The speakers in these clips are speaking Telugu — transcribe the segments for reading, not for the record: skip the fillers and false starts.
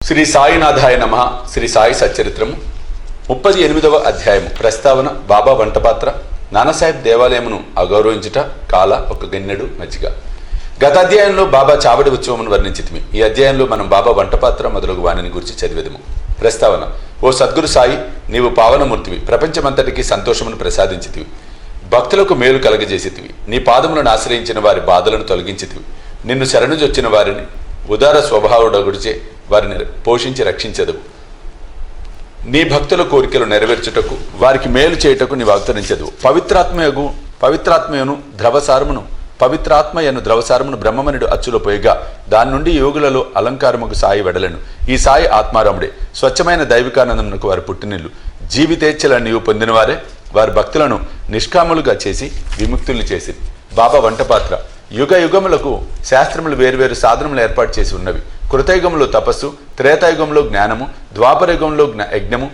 శ్రీ సాయినాథాయ నమః. శ్రీ సాయి సచ్చరిత్రము 38వ అధ్యాయము. ప్రస్తావన. బాబా వంటపాత్ర. నానాసాహెబ్ దేవాలయమును అగౌరవించుట. కాల ఒక గిన్నెడు మజ్జిగ. గత అధ్యాయంలో బాబా చావడి ఉత్సవమును వర్ణించితిమి. ఈ అధ్యాయంలో మనం బాబా వంటపాత్ర మొదలగు వాణిని గురించి చదివేదము. ప్రస్తావన. ఓ సద్గురు సాయి, నీవు పావనమూర్తివి. ప్రపంచమంతటికి సంతోషమును ప్రసాదించితివి. భక్తులకు మేలు కలగజేసితివి. నీ పాదములను ఆశ్రయించిన వారి బాధలను తొలగించితివి. నిన్ను శరణుజొచ్చిన వారిని ఉదార స్వభావుడగుడిచే వారిని పోషించి రక్షించదు. నీ భక్తుల కోరికలు నెరవేర్చుటకు, వారికి మేలు చేయుటకు నీవు అవతరించదు. పవిత్రాత్మయను ద్రవసారమును బ్రహ్మమనుడు అచ్చులో పోయిగా దాని నుండి యోగులలో అలంకారముకు సాయి వెడలను. ఈ సాయి ఆత్మారాముడే. స్వచ్ఛమైన దైవికానందమునకు వారి పుట్టినిల్లు. జీవితేచ్ఛలను నీవు పొందినవారే వారి భక్తులను నిష్కాములుగా చేసి విముక్తులు చేసి. బాబా వంటపాత్ర. యుగ యుగములకు శాస్త్రములు వేరువేరు సాధనములు ఏర్పాటు చేసి ఉన్నవి. కృతయుగంలో తపస్సు, త్రేతాయుగంలో జ్ఞానము, ద్వాపరయుగంలో యజ్ఞము,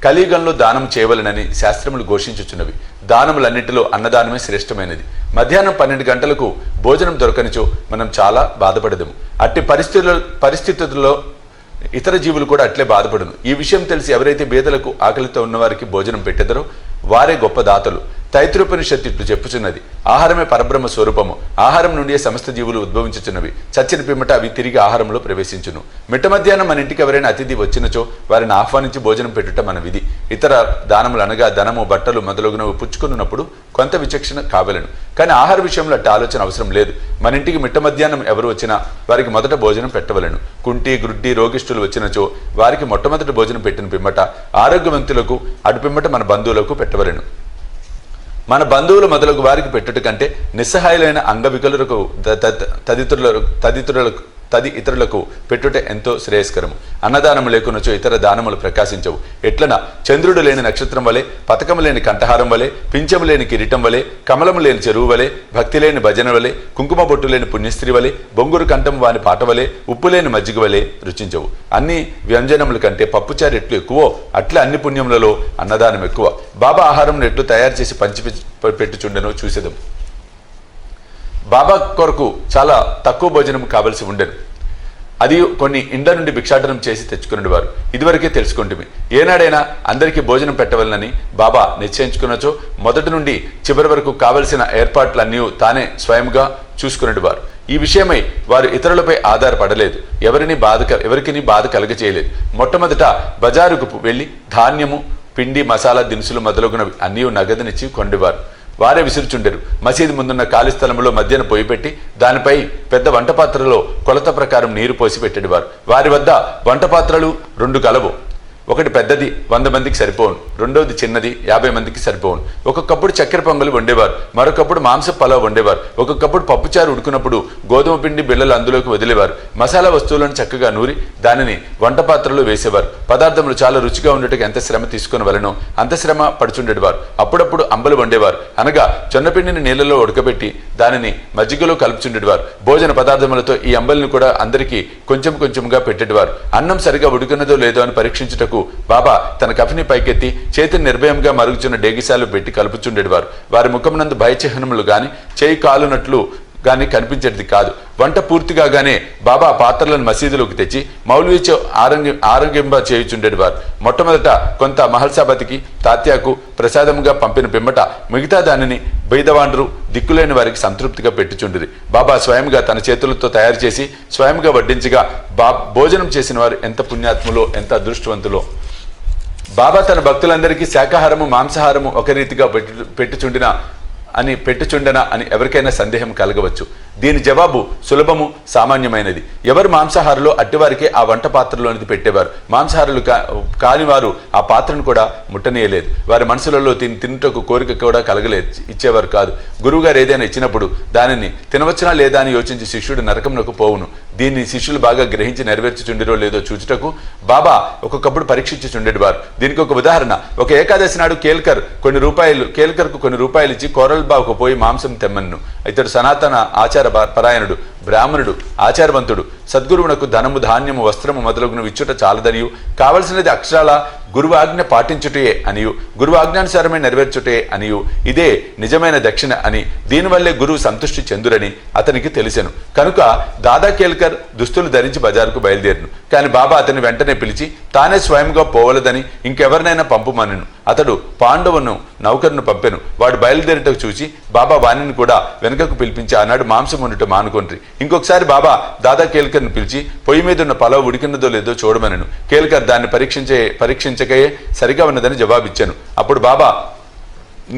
కలియుగంలో దానం చేయవలనని శాస్త్రములు ఘోషించుచున్నవి. దానములన్నింటిలో అన్నదానమే శ్రేష్టమైనది. మధ్యాహ్నం 12 గంటలకు భోజనం దొరకనిచో మనం చాలా బాధపడదము. అట్టి పరిస్థితుల్లో ఇతర జీవులు కూడా అట్లే బాధపడను. ఈ విషయం తెలిసి ఎవరైతే బీదలకు ఆకలితో ఉన్నవారికి భోజనం పెట్టెదరో వారే గొప్ప దాతలు. తైత్రోపనిషత్తు ఇట్లు చెప్పుచున్నది, ఆహారమే పరబ్రహ్మ స్వరూపము. ఆహారం నుండి సమస్త జీవులు ఉద్భవించుచున్నవి. చచ్చిన పిమ్మట అవి తిరిగి ఆహారంలో ప్రవేశించును. మిట్ట మధ్యాహ్నం మన ఇంటికి ఎవరైనా అతిథి వచ్చినచో వారిని ఆహ్వానించి భోజనం పెట్టుట మన విధి. ఇతర దానములు అనగా ధనము, బట్టలు మొదలగునవి పుచ్చుకున్నప్పుడు కొంత విచక్షణ కావలను. కానీ ఆహార విషయంలో అట్టి ఆలోచన అవసరం లేదు. మన ఇంటికి మిట్ట మధ్యాహ్నం ఎవరు వచ్చినా వారికి మొదట భోజనం పెట్టవలను. కుంటి, గ్రుడ్డి, రోగిష్ఠులు వచ్చినచో వారికి మొట్టమొదటి భోజనం పెట్టిన పిమ్మట ఆరోగ్యవంతులకు అటు పిమ్మట మన బంధువులకు పెట్టవలను. మన బంధువులు మొదలగు వారికి పెట్టుట కంటే నిస్సహాయులైన అంగవికలులకు తది ఇతరులకు పెట్టుట ఎంతో శ్రేయస్కరము. అన్నదానము లేకునచో ఇతర దానములు ప్రకాశించవు. ఎట్లన చంద్రుడు లేని నక్షత్రం వలె, పతకము లేని కంఠహారం వలె, పింఛము లేని కిరీటం వలె, కమలము లేని చెరువు వలె, భక్తి లేని భజన వలె, కుంకుమ బొట్టు లేని పుణ్యస్త్రీ వలె, బొంగురు కంఠం వాని పాట వలె, ఉప్పు లేని మజ్జిగ వలె రుచించవు. అన్ని వ్యంజనముల కంటే పప్పుచారు ఎట్లు ఎక్కువో అట్లా అన్ని పుణ్యములలో అన్నదానం ఎక్కువ. బాబా ఆహారం ఎట్లు తయారు చేసి పెట్టుచుండెనో చూసేదం. బాబా కొరకు చాలా తక్కువ భోజనం కావలసి ఉండెను. అది కొన్ని ఇండ్ల నుండి భిక్షాటనం చేసి తెచ్చుకునేవారు. ఇదివరకే తెలుసుకుంటుమి. ఏనాడైనా అందరికీ భోజనం పెట్టవలనని బాబా నిశ్చయించుకున్నచో మొదటి నుండి చివరి వరకు కావలసిన ఏర్పాట్లన్నీ తానే స్వయంగా చూసుకునేవారు. ఈ విషయమై వారు ఇతరులపై ఆధారపడలేదు. ఎవరికి బాధ కలగచేయలేదు. మొట్టమొదట బజారుకు వెళ్లి ధాన్యము, పిండి, మసాలా దినుసులు మొదలగునవి అన్నీ నగదునిచ్చి కొండేవారు. వారే విసురుచుండెరు. మసీదు ముందున్న ఖాళీ స్థలంలో మధ్యన పొయ్యి పెట్టి దానిపై పెద్ద వంటపాత్రలో కొలత ప్రకారం నీరు పోసి పెట్టేవారు. వారి వద్ద వంటపాత్రలు 2 కలవు. ఒకటి పెద్దది 100 మందికి సరిపోవును, రెండవది చిన్నది 50 మందికి సరిపోవును. ఒక్కొక్కప్పుడు చక్కెర పొంగలు వండేవారు, మరొకప్పుడు మాంస పలావ్ వండేవారు. ఒక్కొక్కప్పుడు పప్పుచారు ఉడుకున్నప్పుడు గోధుమ పిండి బిళ్ళలు అందులోకి వదిలేవారు. మసాలా వస్తువులను చక్కగా నూరి దానిని వంటపాత్రలో వేసేవారు. పదార్థములు చాలా రుచిగా ఉండేటకు ఎంత శ్రమ తీసుకుని వలనో అంత శ్రమ పడుచుండేవారు. అప్పుడప్పుడు అంబలు వండేవారు, అనగా జొన్నపిండిని నీళ్లలో ఉడకబెట్టి దానిని మజ్జిగలో కలుపుచుండేవారు. భోజన పదార్థములతో ఈ అంబలిని కూడా అందరికీ కొంచెం కొంచెంగా పెట్టేవారు. అన్నం సరిగా ఉడికినదో లేదో అని పరీక్షించుటకు బాబా తన కఫిని పైకెత్తి చేతిని నిర్భయంగా మరుగుచున్న డేగిసాలు పెట్టి కలుపుచుండేవారు. వారి ముఖమునందు భయచిహ్నములు గాని, చేయి కాలునట్లు గాని కనిపించేది కాదు. వంట పూర్తిగానే బాబా పాత్రలను మసీదులోకి తెచ్చి మౌల్వీచో ఆరోగ్యంబ చేయుచుండేవారు. మొట్టమొదట కొంత మహల్సాబతికి, తాత్యాకు ప్రసాదముగా పంపిన పిమ్మట మిగతా దానిని బైదవాండ్రు దిక్కులేని వారికి సంతృప్తిగా పెట్టుచుండిరి. బాబా స్వయంగా తన చేతులతో తయారు చేసి స్వయంగా వడ్డించగా భోజనం చేసిన వారు ఎంత పుణ్యాత్ములో, ఎంత అదృష్టవంతులో. బాబా తన భక్తులందరికీ శాకాహారము, మాంసాహారము ఒక రీతిగా పెట్టుచుండెనా అని ఎవరికైనా సందేహం కలగవచ్చు. దీని జవాబు సులభము, సామాన్యమైనది. ఎవరు మాంసాహారులో అట్టివారికే ఆ వంట పాత్రలోనిది పెట్టేవారు. మాంసాహారులు కాని వారు ఆ పాత్రను కూడా ముట్టనీయలేదు. వారి మనసులలో తినుటకు కోరిక కూడా ఇచ్చేవారు కాదు. గురువుగారు ఏదైనా ఇచ్చినప్పుడు దానిని తినవచ్చునా లేదా అని యోచించి శిష్యుడు నరకంలోకి పోవును. దీన్ని శిష్యులు బాగా గ్రహించి నెరవేర్చుచుండిరో లేదో చూచుటకు బాబా ఒక్కొక్కప్పుడు పరీక్షించుచుండేవారు. దీనికి ఒక ఉదాహరణ, ఒక ఏకాదశి నాడు కేల్కర్కు కొన్ని రూపాయలు ఇచ్చి కూరలు తమల్పాకు పోయి మాంసం తెమ్మన్ను. ఇతడు సనాతన ఆచార పరాయణుడు, బ్రాహ్మణుడు, ఆచారవంతుడు. సద్గురువునకు ధనము, ధాన్యము, వస్త్రము మొదలగునవి ఇచ్చుట చాలదనియు, కావలసినది అక్షరాల గురువాజ్ఞ పాటించుటయే అనియు, గురువాజ్ఞానుసారమే నెరవేర్చుటే అనియు, ఇదే నిజమైన దక్షిణ అని, దీనివల్లే గురువు సంతృష్టి చెందురని అతనికి తెలిసెను. కనుక దాదా కేల్కర్ దుస్తులు ధరించి బజారుకు బయలుదేరును. కానీ బాబా అతని వెంటనే పిలిచి తానే స్వయంగా పోవలదని ఇంకెవరినైనా పంపుమనెను. అతడు పాండవును నౌకరును పంపెను. వాడు బయలుదేరటకు చూసి బాబా వాణిని కూడా వెనుకకు పిలిపించి ఆనాడు మాంసం ఉండటం మానుకొండ్రి. ఇంకొకసారి బాబా దాదా కేల్కర్ను పిలిచి పొయ్యి మీద ఉన్న పలావ్ ఉడికినదో లేదో చూడమనెను. కేల్కర్ దాన్ని పరీక్షించకయే సరిగా ఉన్నదని జవాబిచ్చాను. అప్పుడు బాబా,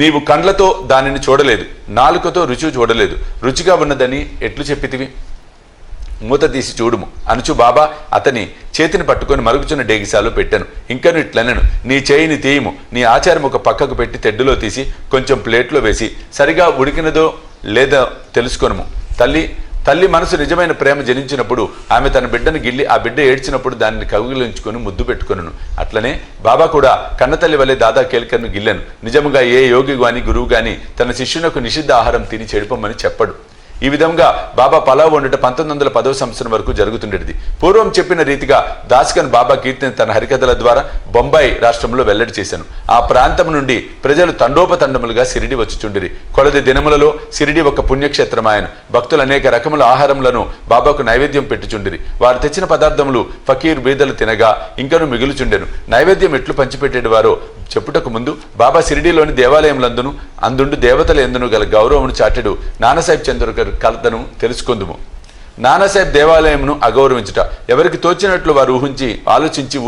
నీవు కండ్లతో దానిని చూడలేదు, నాలుకతో రుచి చూడలేదు, రుచిగా ఉన్నదని ఎట్లు చెప్పితివి? మూత తీసి చూడుము అనుచు బాబా అతని చేతిని పట్టుకొని మరుగుచున్న డేగిసాలో పెట్టాను. ఇంకను ఇట్లనను, నీ చేయిని తీయము, నీ ఆచారం ఒక పక్కకు పెట్టి తెడ్డులో తీసి కొంచెం ప్లేట్లో వేసి సరిగా ఉడికినదో లేదో తెలుసుకొనుము. తల్లి మనసు నిజమైన ప్రేమ జనించినప్పుడు ఆమె తన బిడ్డను గిల్లి ఆ బిడ్డ ఏడ్చినప్పుడు దానిని కౌగిలించుకొని ముద్దు పెట్టుకొనును. అట్లనే బాబా కూడా కన్నతల్లి వలె దాదా కేల్కర్ను గిల్లాను. నిజముగా ఏ యోగి గాని గురువు గాని తన శిష్యునకు నిషిద్ధ ఆహారం తిని చెడిపమని చెప్పడు. ఈ విధంగా బాబా పలావ్ వండుట 1910వ సంవత్సరం వరకు జరుగుతుండేది. పూర్వం చెప్పిన రీతిగా దాస్కన్ బాబా కీర్తిని తన హరికథల ద్వారా బొంబాయి రాష్ట్రంలో వెల్లడి చేశాను. ఆ ప్రాంతం నుండి ప్రజలు తండోపతండములుగా సిరిడి వచ్చుచుండిరి. కొలది దినములలో సిరిడి ఒక పుణ్యక్షేత్రమాయను. భక్తులు అనేక రకముల ఆహారములను బాబాకు నైవేద్యం పెట్టుచుండిరి. వారు తెచ్చిన పదార్థములు ఫకీర్ బీదలు తినగా ఇంకను మిగులుచుండెను. నైవేద్యం ఎట్లు పంచిపెట్టేటి వారో చెప్పుటకు ముందు బాబా సిరిడిలోని దేవాలయములందును అందుండు దేవతల ఎందును గల గౌరవమును చాటెడు నానాసాహెబ్ చంద్రకర్ కలతను తెలుసుకుందుము. నానాసాహెబ్ దేవాలయమును అగౌరవించుట ఎవరికి తోచినట్లు వారు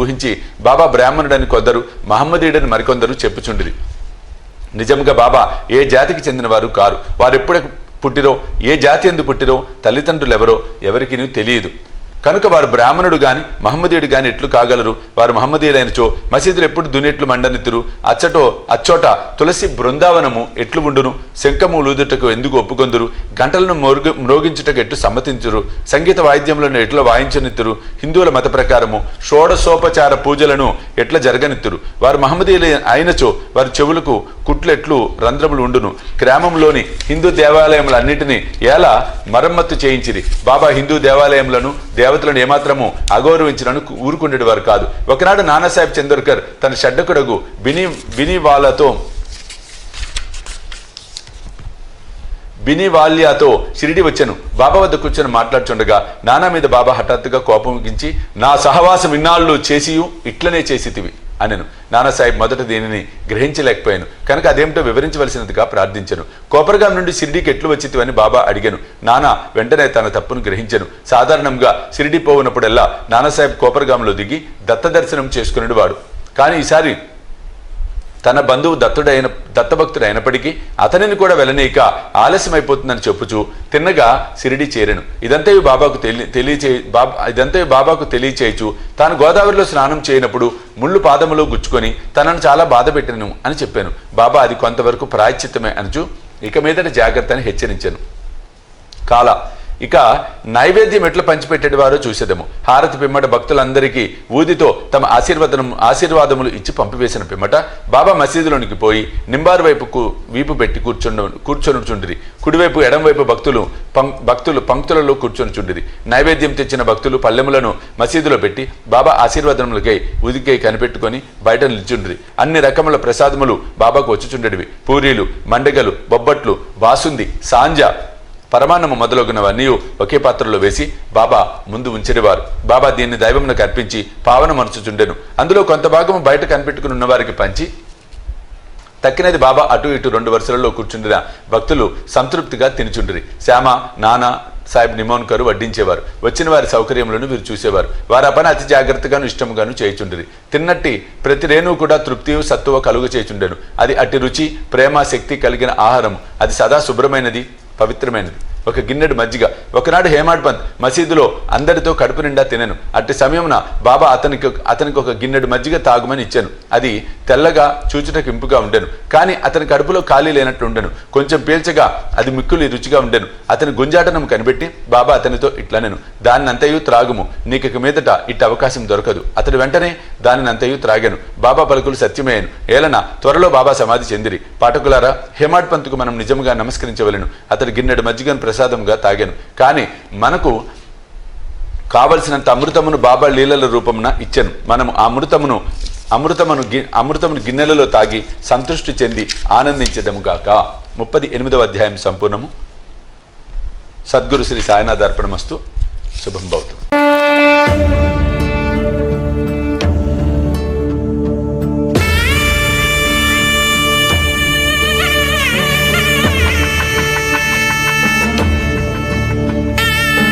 ఊహించి బాబా బ్రాహ్మణుడని కొందరు, మహమ్మదీయుడని మరికొందరు చెప్పుచుండిరి. నిజంగా బాబా ఏ జాతికి చెందిన వారు కారు. వారు ఎప్పుడు పుట్టిరో, ఏ జాతి ఎందు పుట్టిరో, తల్లిదండ్రులు ఎవరో ఎవరికి తెలియదు. కనుక వారు బ్రాహ్మణుడు గాని మహమ్మదీయుడు గాని ఎట్లు కాగలరు? వారు మహమ్మదీయులైనచో మసీదులు ఎప్పుడు దునెట్లు మండనిత్తురు? అచ్చోట తులసి బృందావనము ఎట్లు ఉండును? శంఖము లూదుటకు ఎందుకు ఒప్పుకొందురు? గంటలను మ్రోగించుటకు ఎట్లు సమ్మతించురు? సంగీత వాయిద్యములను ఎట్లా వాయించనిత్తురు? హిందువుల మత ప్రకారము షోడశోపచార పూజలను ఎట్లా జరగనిత్తురు? వారు మహమ్మదీయులు అయినచో వారి చెవులకు కుట్లు ఎట్లు రంధ్రములు ఉండును? గ్రామంలోని హిందూ దేవాలయములన్నిటినీ ఎలా మరమ్మత్తు చేయించిరి. బాబా హిందూ దేవాలయములను దేవతలను ఏమాత్రము అగౌరవించినను ఊరుకుండేవారు కాదు. ఒకనాడు నానాసాహెబ్ చంద్రకర్ తన షడ్డకుడగు బినివాల్యాతో షిరిడి వచ్చెను. బాబా వద్ద కూర్చొని మాట్లాడుచుండగా నానా మీద బాబా హఠాత్తుగా కోపంగించి, నా సహవాసం ఇన్నాళ్ళు చేసియు ఇట్లనే చేసితివి అనెను. నానాసాహెబ్ మొదట దీనిని గ్రహించలేకపోయాను కనుక అదేమిటో వివరించవలసినదిగా ప్రార్థించను. కోపర్గాం నుండి షిరిడీకి ఎట్లు వచ్చితివని బాబా అడిగాను. నానా వెంటనే తన తప్పును గ్రహించను. సాధారణంగా షిరిడీ పోవునప్పుడల్లా నానాసాహెబ్ కోపర్గాంలో దిగి దత్త దర్శనం చేసుకునేవాడు. కానీ ఈసారి తన బంధువు దత్తభక్తుడు అయినప్పటికీ అతనిని కూడా వెళ్ళనీక ఆలస్యమైపోతుందని చెప్పుచూ తిన్నగా షిరిడి చేరెను. ఇదంతయు బాబాకు తెలియచేయచు తాను గోదావరిలో స్నానం చేయనప్పుడు ముళ్ళు పాదములో గుచ్చుకొని తనను చాలా బాధ పెట్టను అని చెప్పాను. బాబా అది కొంతవరకు ప్రాయశ్చిత్తమే అనుచు ఇక మీదట జాగ్రత్తని హెచ్చరించాను. ఇక నైవేద్యం ఎట్లా పంచిపెట్టేవారో చూసేదము. హారతి పిమ్మట భక్తులందరికీ ఊదితో తమ ఆశీర్వాదములు ఇచ్చి పంపివేసిన పిమ్మట బాబా మసీదులోనికి పోయి నింబారు వైపుకు వీపు పెట్టి కూర్చొనుచుండిరి. కుడివైపు ఎడంవైపు భక్తులు పంక్తులలో కూర్చొనుచుండిరి. నైవేద్యం తెచ్చిన భక్తులు పల్లెములను మసీదులో పెట్టి బాబా ఆశీర్వాదములకై ఉదికై కనిపెట్టుకొని బయట నిల్చుండిరి. అన్ని రకముల ప్రసాదములు బాబాకు వచ్చుచుండేవి. పూరీలు, మండగలు, బొబ్బట్లు, బాసుంది, సాంజ, పరమాన్నము మొదలగునవన్నీ ఒకే పాత్రలో వేసి బాబా ముందు ఉంచిరివారు. బాబా దీన్ని దైవమునకు అర్పించి పావన మనచుచుండెను. అందులో కొంత భాగము బయట కనిపెట్టుకుని ఉన్నవారికి పంచి తక్కినది బాబా అటు ఇటు 2 వరుసలలో కూర్చుండిన భక్తులు సంతృప్తిగా తినిచుండిరి. శ్యామ, నానా సాహెబ్ నిమోన్కరు వడ్డించేవారు. వచ్చిన వారి సౌకర్యములను వీరు చూసేవారు. వారు ఆ పని అతి జాగ్రత్తగాను ఇష్టముగాను చేయుచుండిరి. తిన్నట్టి ప్రతి రేణువు కూడా తృప్తియు సత్తువ కలుగు చేయుచుండెను. అది అట్టి రుచి, ప్రేమ, శక్తి కలిగిన ఆహారం. అది సదా శుభ్రమైనది, పవిత్రమైనది. ఒక గిన్నెడు మజ్జిగ. ఒకనాడు హేమాడ్ పంత్ మసీదులో అందరితో కడుపు నిండా తినను. అట్టి సమయమున బాబా అతనికి ఒక గిన్నెడు మజ్జిగ తాగుమని ఇచ్చాను. అది తెల్లగా చూచుటకు ఇంపుగా ఉండెను, కానీ అతని కడుపులో ఖాళీ లేనట్లు ఉండెను. కొంచెం పీల్చగా అది మిక్కులు రుచిగా ఉండెను. అతని గుంజాటనం కనిపెట్టి బాబా అతనితో ఇట్లనెను, దానినంతయు త్రాగుము, నీకు మీదట ఇట్టి అవకాశం దొరకదు. అతడు వెంటనే దానినంతయు త్రాగాను. బాబా పలుకులు సత్యమయ్యాను. ఏలన త్వరలో బాబా సమాధి చెందిరి. పాఠకులారా, హేమాడ్ పంత్కు మనం నిజముగా నమస్కరించవలెను. అతడు గిన్నెడు మజ్జిగను ప్రసాదంగా తాగాను. కానీ మనకు కావలసినంత అమృతమును బాబా లీలల రూపమున ఇచ్చెను. మనము ఆ అమృతమును గిన్నెలలో తాగి సంతృష్టి చెంది ఆనందించదముగాక. 38వ అధ్యాయం సంపూర్ణము. సద్గురు శ్రీ సాయినాథ్ అర్పణమస్తు. శుభం భవతు.